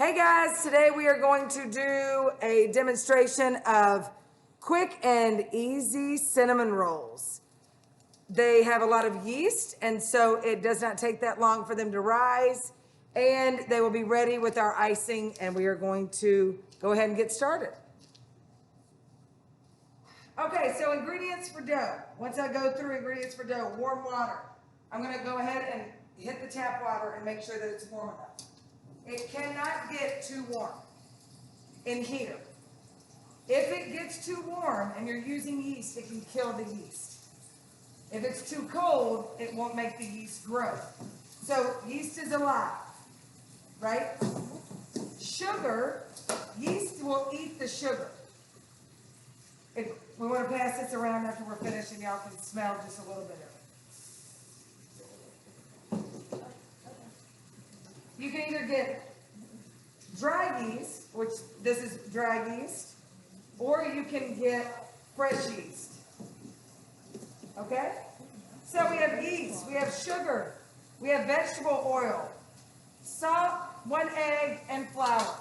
Hey guys, today we are going to do a demonstration of quick and easy cinnamon rolls. They have a lot of yeast, and so it does not take that long for them to rise, and they will be ready with our icing, and we are going to go ahead and get started. Okay, so ingredients for dough. Once I go through ingredients for dough, warm water. I'm going to go ahead and hit the tap water and make sure that it's warm enough. It cannot get too warm in here. If it gets too warm and you're using yeast, it can kill the yeast. If it's too cold, it won't make the yeast grow. So yeast is alive, right? Sugar, yeast will eat the sugar. If we want to pass this around after we're finished and y'all can smell just a little bit of it. You can either get dry yeast, which this is dry yeast, or you can get fresh yeast. Okay? So we have yeast, we have sugar, we have vegetable oil, salt, 1 egg, and flour.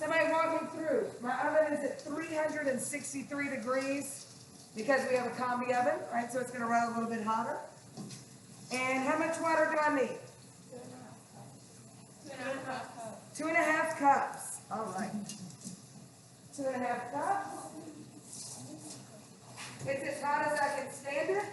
Somebody walk me through. My oven is at 363 degrees because we have a combi oven, right? So it's going to run a little bit hotter. And how much water do I need? 2.5 cups. 2.5 cups. All right. 2.5 cups. It's as hot as I can stand it.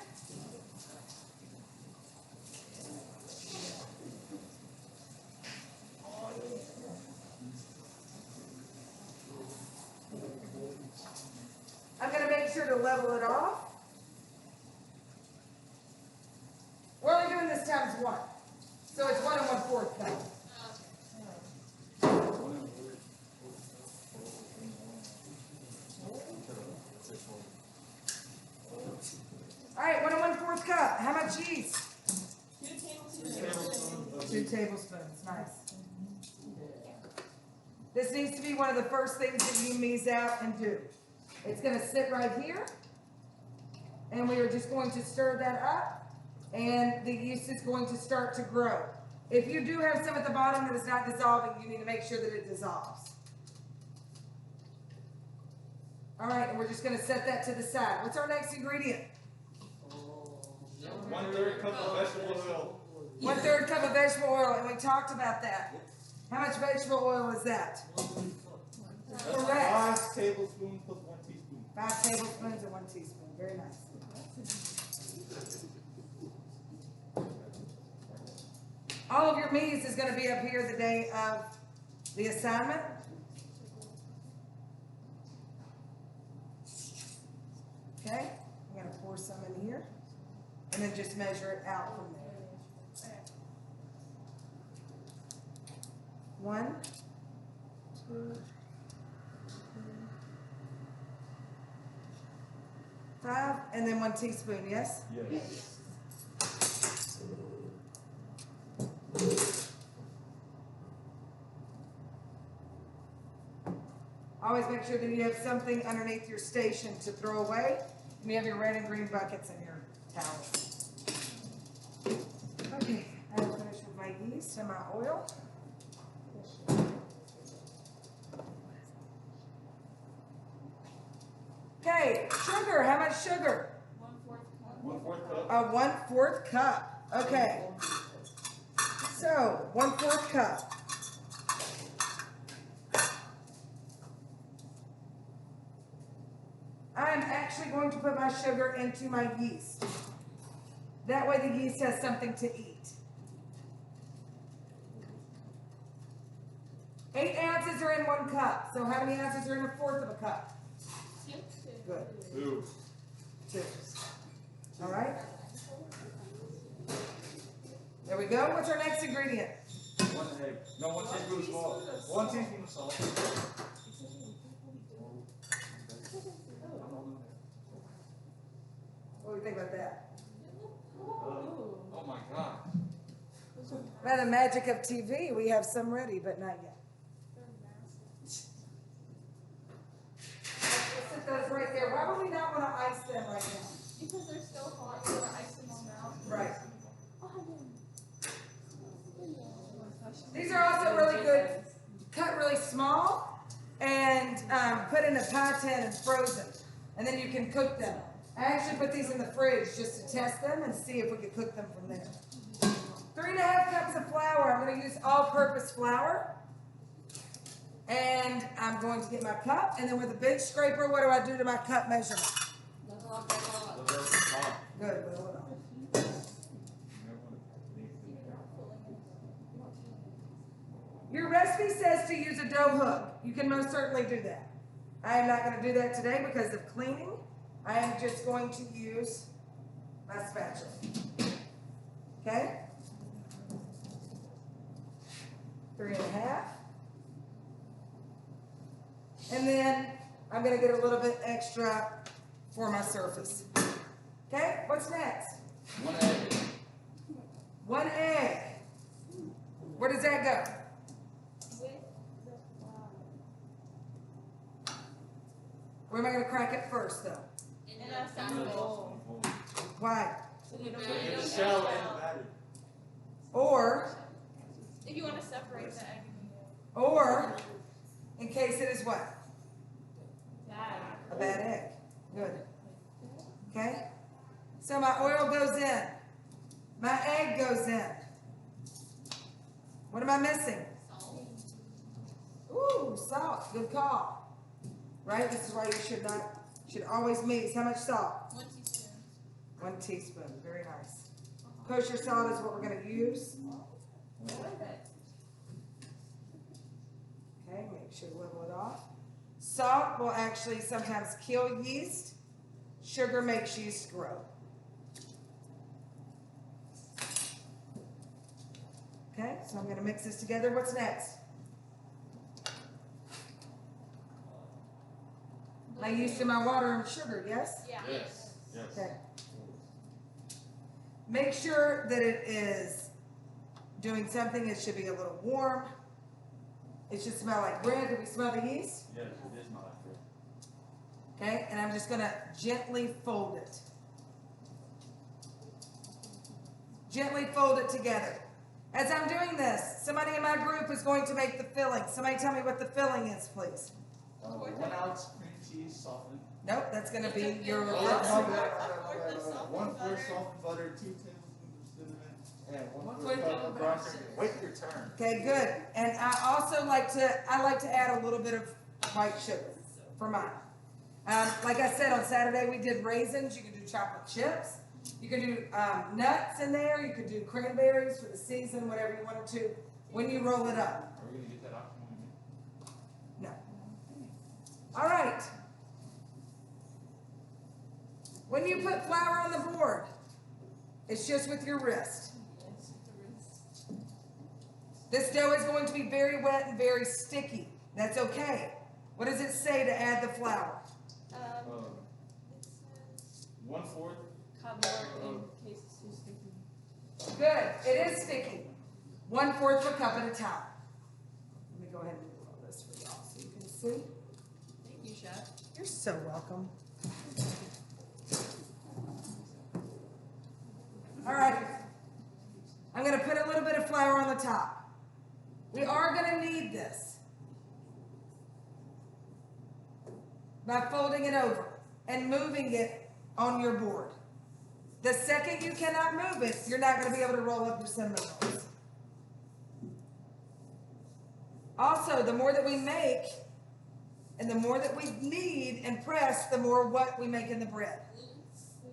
I'm going to make sure to level it off. We're only doing this times 1. So it's 1 1/4 cup. All right, 1 1/4 cup. How much yeast? 2 tablespoons. 2 tablespoons. Nice. This needs to be one of the first things that you mise out and do. It's going to sit right here, and we are just going to stir that up, and the yeast is going to start to grow. If you do have some at the bottom that is not dissolving, you need to make sure that it dissolves. All right, and we're just going to set that to the side. What's our next ingredient? 1/3 cup of vegetable oil. 1/3 cup of vegetable oil, and we talked about that. How much vegetable oil is that? Correct. 5 tablespoons plus 1 teaspoon. 5 tablespoons and 1 teaspoon. Very nice. All of your mise is going to be up here the day of the assignment. Okay, I'm going to pour some in here and then just measure it out from there. 1, 2, 3, 5, and then 1 teaspoon, yes? Yes. Always make sure that you have something underneath your station to throw away, and you have your red and green buckets and your towels. Okay, I'm finished with my yeast and my oil. Okay, sugar. How much sugar? 1/4 cup. 1/4 cup. Okay. So 1/4 cup. I'm actually going to put my sugar into my yeast. That way the yeast has something to eat. 8 ounces are in 1 cup. So how many ounces are in 1/4 of a cup? 2. Good. 2. 2. All right. There we go. What's our next ingredient? 1 egg. No, 1 teaspoon of salt. 1 teaspoon of salt. What do you think about that? Oh my God. By the magic of TV, we have some ready, but not yet. We'll sit those right there. Why would we not want to ice them right now? Because they're still hot, you want to ice them on out. Right. Oh, These are also really good put in a pie tin and frozen, and then you can cook them. I actually put these in the fridge just to test them and see if we could cook them from there. 3.5 cups of flour. I'm going to use all-purpose flour. And I'm going to get my cup, and then with a bench scraper, what do I do to my cup measurement? Good. Hold on. Your recipe says to use a dough hook. You can most certainly do that. I am not going to do that today because of cleaning. I am just going to use my spatula. Okay? 3.5. And then I'm going to get a little bit extra for my surface. Okay? What's next? 1 egg. 1 egg. Where does that go? Where am I going to crack it first, though? In a bowl. Why? So you don't So get you get no the shell and the shell. batter. Or, If you want to separate the egg in case it is what? Dad. A bad egg. Good. Okay? So my oil goes in. My egg goes in. What am I missing? Ooh, salt. Good call. Right? This is why you should always mix. How much salt? 1 teaspoon. 1 teaspoon. Very nice. Kosher salt is what we're going to use. Okay, make sure to level it off. Salt will actually sometimes kill yeast. Sugar makes yeast grow. Okay, so I'm going to mix this together. What's next? Am I used to my water and sugar, yes? Yeah. Yes. Yes. Okay. Make sure that it is doing something. It should be a little warm. It should smell like bread. Do we smell the yeast? Yes, it is not like that. Okay, and I'm just going to gently fold it. Gently fold it together. As I'm doing this, somebody in my group is going to make the filling. Somebody tell me what the filling is, please. 1 ounce cream cheese softened. Nope, that's going to be your... Oh, One my bad, fourth of salt and 1/4 butter. salt and butter, 2 tablespoons of cinnamon, and 1/4 4 cup of brown tablespoons. sugar. Wait your turn. Okay, good. And I also like to add a little bit of white sugar for mine. Like I said, on Saturday we did raisins. You can do chocolate chips. You can do nuts in there. You could do cranberries for the season, whatever you wanted to. When you roll it up. Are we gonna get that option? No. All right. When you put flour on the board, it's just with your wrist. This dough is going to be very wet and very sticky. That's okay. What does it say to add the flour? It says 1/4. cover in case it's too sticky. Good. It is sticky. 1/4 of a cup at a time. Let me go ahead and do all this for y'all so you can see. Thank you, Chef. You're so welcome. All right. I'm going to put a little bit of flour on the top. We are going to knead this by folding it over and moving it on your board. The second you cannot move it, you're not going to be able to roll up your cinnamon rolls. Also, the more that we make and the more that we knead and press, the more what we make in the bread.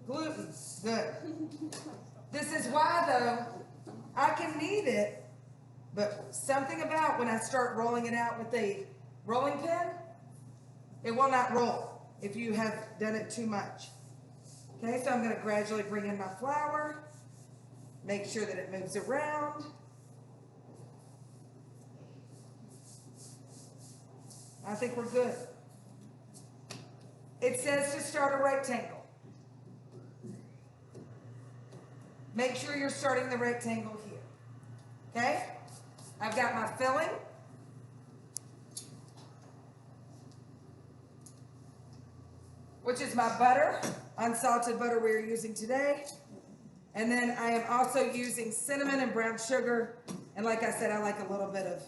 Gluten. Good. This is why, though, I can knead it, but something about when I start rolling it out with a rolling pin, it will not roll if you have done it too much. Okay, so I'm going to gradually bring in my flour, make sure that it moves around. I think we're good. It says to start a rectangle. Make sure you're starting the rectangle here. Okay? I've got my filling. Which is my butter, unsalted butter we're using today. And then I am also using cinnamon and brown sugar. And like I said, I like a little bit of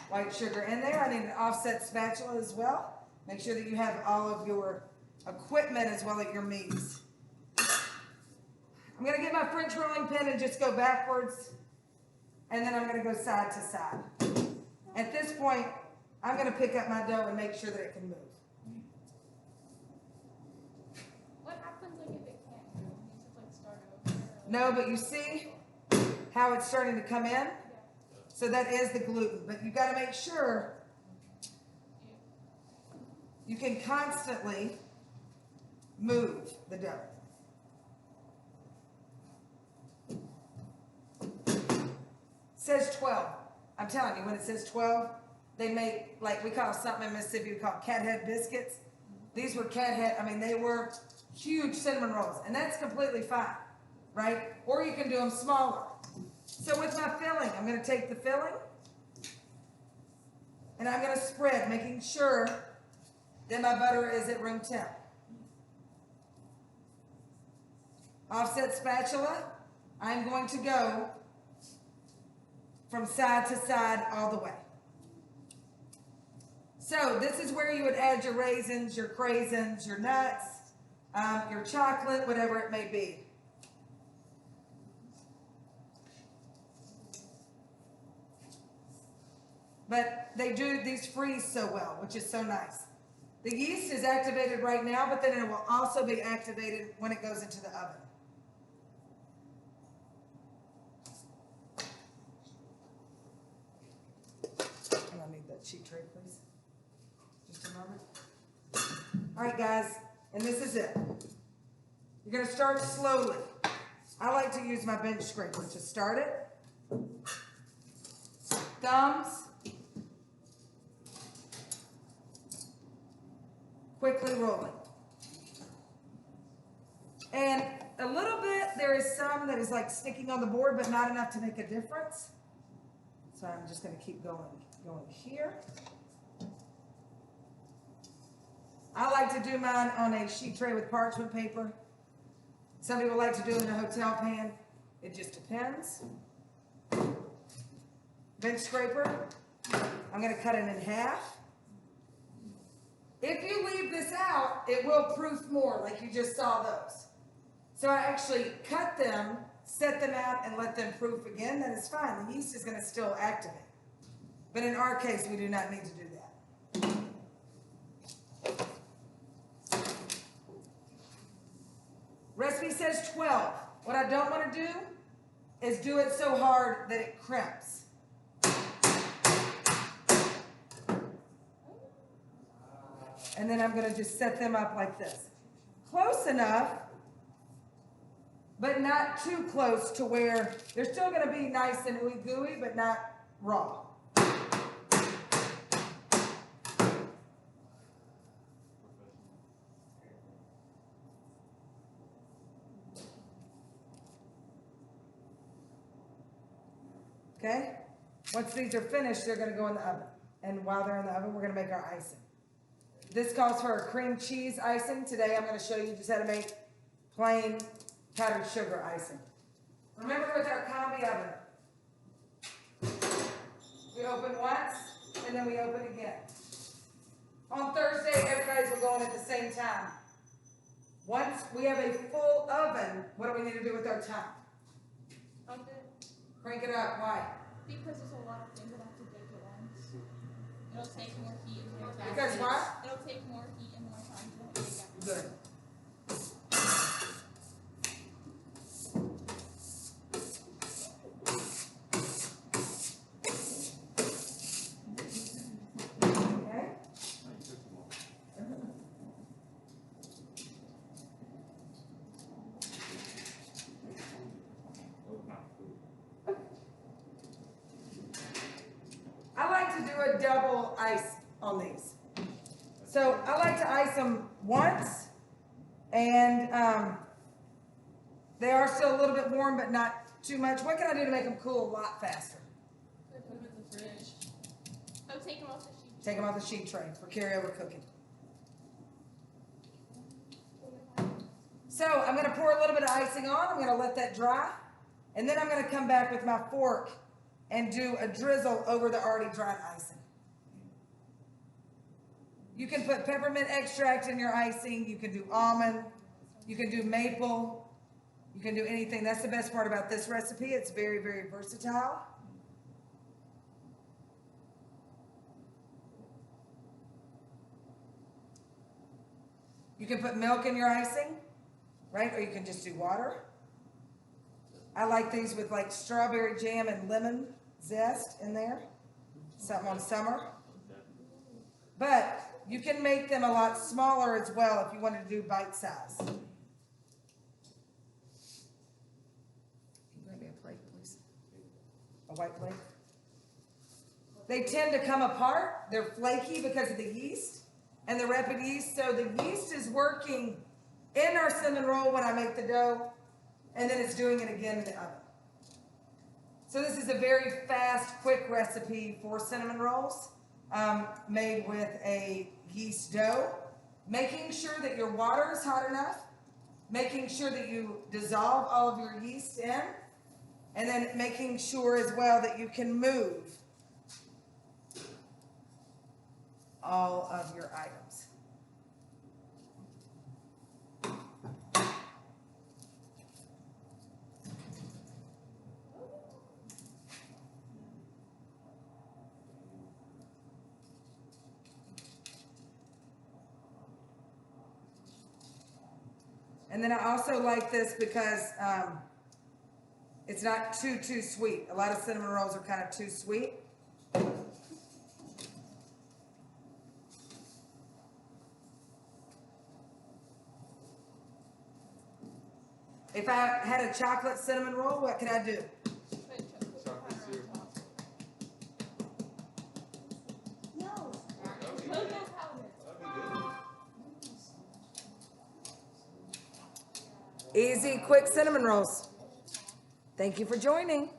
white sugar in there. I need an offset spatula as well. Make sure that you have all of your equipment as well as your meats. I'm gonna get my French rolling pin and just go backwards, and then I'm gonna go side to side. At this point, I'm gonna pick up my dough and make sure that it can move. What happens like if it can't move? It needs to like start over. No, but you see how it's starting to come in? So that is the gluten, but you gotta make sure you can constantly move the dough. Says 12. I'm telling you, when it says 12, they make, like we call something in Mississippi, we call cat head biscuits. These were cat head, I mean, they were huge cinnamon rolls, and that's completely fine, right? Or you can do them smaller. So with my filling, I'm gonna take the filling, and I'm gonna spread, making sure that my butter is at room temp. Offset spatula, I'm going to go from side to side all the way. So this is where you would add your raisins, your craisins, your nuts, your chocolate, whatever it may be. But they do, these freeze so well, which is so nice. The yeast is activated right now, but then it will also be activated when it goes into the oven. And I need that sheet tray, please. Just a moment. All right, guys, and this is it. You're gonna start slowly. I like to use my bench scraper to start it. Thumbs. Quickly rolling. And a little bit, there is some that is like sticking on the board, but not enough to make a difference. So I'm just gonna keep going here. I like to do mine on a sheet tray with parchment paper. Some people like to do it in a hotel pan. It just depends. Bench scraper, I'm gonna cut it in half. If you leave this out, it will proof more, like you just saw those. So I actually cut them, set them out, and let them proof again. That is fine. The yeast is going to still activate. But in our case, we do not need to do that. Recipe says 12. What I don't want to do is do it so hard that it crimps. And then I'm going to just set them up like this. Close enough, but not too close to where they're still going to be nice and ooey gooey, but not raw. Okay? Once these are finished, they're going to go in the oven. And while they're in the oven, we're going to make our icing. This calls for a cream cheese icing. Today I'm going to show you just how to make plain powdered sugar icing. Remember with our combi oven, we open once and then we open again. On Thursday, everybody's going at the same time. Once we have a full oven, what do we need to do with our time? Up it. Crank it up. Why? Because there's a lot of things that have to bake at once. It'll take more heat and more time. Because what? It'll take more heat and more time to bake at once. Good. Okay. I like to do a double ice on these. So I like to ice them once, and they are still a little bit warm, but not too much. What can I do to make them cool a lot faster? Put them in the fridge. Oh, take them off the sheet. Take them off the sheet tray for carryover cooking. So I'm going to pour a little bit of icing on. I'm going to let that dry, and then I'm going to come back with my fork and do a drizzle over the already dried icing. You can put peppermint extract in your icing, you can do almond, you can do maple, you can do anything. That's the best part about this recipe. It's very, very versatile. You can put milk in your icing, right? Or you can just do water. I like these with like strawberry jam and lemon zest in there. Something on summer. But you can make them a lot smaller as well if you wanted to do bite size. Can you grab me a plate, please? A white plate. They tend to come apart. They're flaky because of the yeast and the rapid yeast. So the yeast is working in our cinnamon roll when I make the dough, and then it's doing it again in the oven. So this is a very fast, quick recipe for cinnamon rolls made with a yeast dough. Making sure that your water is hot enough, making sure that you dissolve all of your yeast in, and then making sure as well that you can move all of your items. And then I also like this because it's not too sweet. A lot of cinnamon rolls are kind of too sweet. If I had a chocolate cinnamon roll, what could I do? Chocolate syrup. No. Cocoa powder. Easy, quick cinnamon rolls. Thank you for joining.